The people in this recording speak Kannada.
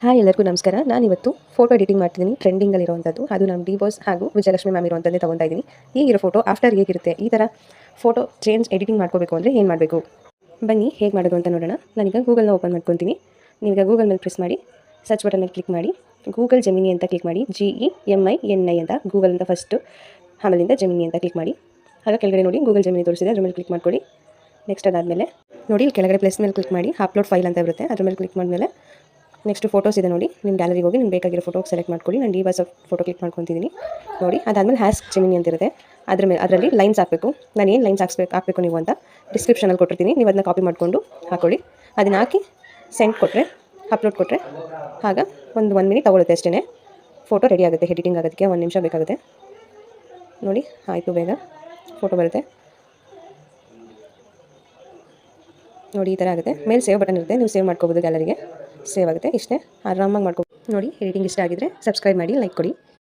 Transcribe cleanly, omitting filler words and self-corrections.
ಹಾಯ್ ಎಲ್ಲರಿಗೂ ನಮಸ್ಕಾರ. ನಾನಿವತ್ತು ಫೋಟೋ ಎಡಿಟಿಂಗ್ ಮಾಡ್ತಿದ್ದೀನಿ. ಟ್ರೆಂಡಿಂಗಲ್ಲಿರುವಂಥದ್ದು ಅದು ನಮ್ಮ ಡಿ ಬಾಸ್ ಹಾಗೂ ವಿಜಯಲಕ್ಷ್ಮಿ ಮ್ಯಾಮ್ ಇರುವಂಥದ್ದೇ ತೊಗೊತಾ ಇದ್ದೀನಿ. ಈಗಿರೋ ಫೋಟೋ ಆಫ್ಟರ್ ಹೇಗಿರುತ್ತೆ, ಈ ಥರ ಫೋಟೋ ಚೇಂಜ್ ಎಡಿಟಿಂಗ್ ಮಾಡ್ಕೋಬೇಕು ಅಂದರೆ ಏನು ಮಾಡಬೇಕು, ಬನ್ನಿ ಹೇಗೆ ಮಾಡೋದು ಅಂತ ನೋಡೋಣ. ನಾನೀಗ ಗೂಗಲ್ನ ಓಪನ್ ಮಾಡ್ಕೊತೀನಿ. ನೀವೀಗ ಗೂಗಲ್ ಮೇಲೆ ಪ್ರೆಸ್ ಮಾಡಿ ಸರ್ಚ್ ಬಟನ್ ಮೇಲೆ ಕ್ಲಿಕ್ ಮಾಡಿ ಗೂಗಲ್ ಜೆಮಿನಿ ಅಂತ ಕ್ಲಿಕ್ ಮಾಡಿ. GEMINI ಅಂತ ಗೂಗಲ್ ಅಂತ ಫಸ್ಟು, ಆಮೇಲಿಂದ ಜೆಮಿನಿ ಅಂತ ಕ್ಲಿಕ್ ಮಾಡಿ. ಆಗ ಕೆಳಗಡೆ ನೋಡಿ ಗೂಗಲ್ ಜೆಮಿನಿ ತೋರಿಸಿದೆ, ಅದ್ರ ಮೇಲೆ ಕ್ಲಿಕ್ ಮಾಡ್ಕೊಳ್ಳಿ. ನೆಕ್ಸ್ಟ್ ಅದಾದಮೇಲೆ ನೋಡಿ ಇಲ್ಲಿ ಕೆಳಗಡೆ ಪ್ಲಸ್ ಮೇಲೆ ಕ್ಲಿಕ್ ಮಾಡಿ ಅಪ್ಲೋಡ್ ಫೈಲ್ ಅಂತ ಬರುತ್ತೆ, ಅದ್ರ ಮೇಲೆ ಕ್ಲಿಕ್ ಮಾಡಿದ್ಮೇಲೆ ನೆಕ್ಸ್ಟ್ ಫೋಟೋಸ್ ಇದೆ ನೋಡಿ. ನಿಮ್ಮ ಗ್ಯಾಲರಿಗೆ ಹೋಗಿ ನಿಮ್ಗೆ ಬೇಕಾಗಿರೋ ಫೋಟೋ ಸೆಲೆಕ್ಟ್ ಮಾಡ್ಕೊಳ್ಳಿ. ನಾನು ಡಿ ಬಾಸ್ ಫೋಟೋ ಕ್ಲಿಕ್ ಮಾಡ್ಕೊತಿದ್ದೀನಿ ನೋಡಿ. ಅದಾದಮೇಲೆ ಹ್ಯಾಸ್ ಜೆಮಿನಿ ಅಂತ ಇರುತ್ತೆ, ಅದರಲ್ಲಿ ಲೈನ್ಸ್ ಹಾಕಬೇಕು. ನಾನು ಏನು ಲೈನ್ಸ್ ಹಾಕಬೇಕು ನೀವು ಅಂತ ಡಿಸ್ಕ್ರಿಪ್ಷನಲ್ಲಿ ಕೊಟ್ಟಿರ್ತೀನಿ, ನೀವು ಅದನ್ನ ಕಾಪಿ ಮಾಡಿಕೊಂಡು ಹಾಕೊಳ್ಳಿ. ಅದನ್ನ ಹಾಕಿ ಸೆಂಡ್ ಕೊಟ್ಟರೆ, ಅಪ್ಲೋಡ್ ಕೊಟ್ಟರೆ ಆಗ ಒಂದು 1 ಮಿನಿಟ್ ತಗೊಳುತ್ತೆ ಅಷ್ಟೇ. ಫೋಟೋ ರೆಡಿ ಆಗುತ್ತೆ. ಎಡಿಟಿಂಗ್ ಆಗೋದಕ್ಕೆ 1 ನಿಮಿಷ ಬೇಕಾಗುತ್ತೆ ನೋಡಿ. ಆಯಿತು, ಬೇಗ ಫೋಟೋ ಬರುತ್ತೆ ನೋಡಿ. ಈ ಥರ ಆಗುತ್ತೆ. ಮೇಲೆ ಸೇವ್ ಬಟನ್ ಇರುತ್ತೆ, ನೀವು ಸೇವ್ ಮಾಡ್ಕೋಬೋದು, ಗ್ಯಾಲರಿಗೆ ಸೇವ್ ಆಗುತ್ತೆ. ಇಷ್ಟೇ, ಆರಾಮಾಗಿ ಮಾಡ್ಕೊ ನೋಡಿ. ಎಡಿಟಿಂಗ್ ಇಷ್ಟ ಆಗಿದ್ರೆ ಸಬ್ಸ್ಕ್ರೈಬ್ ಮಾಡಿ, ಲೈಕ್ ಕೊಡಿ.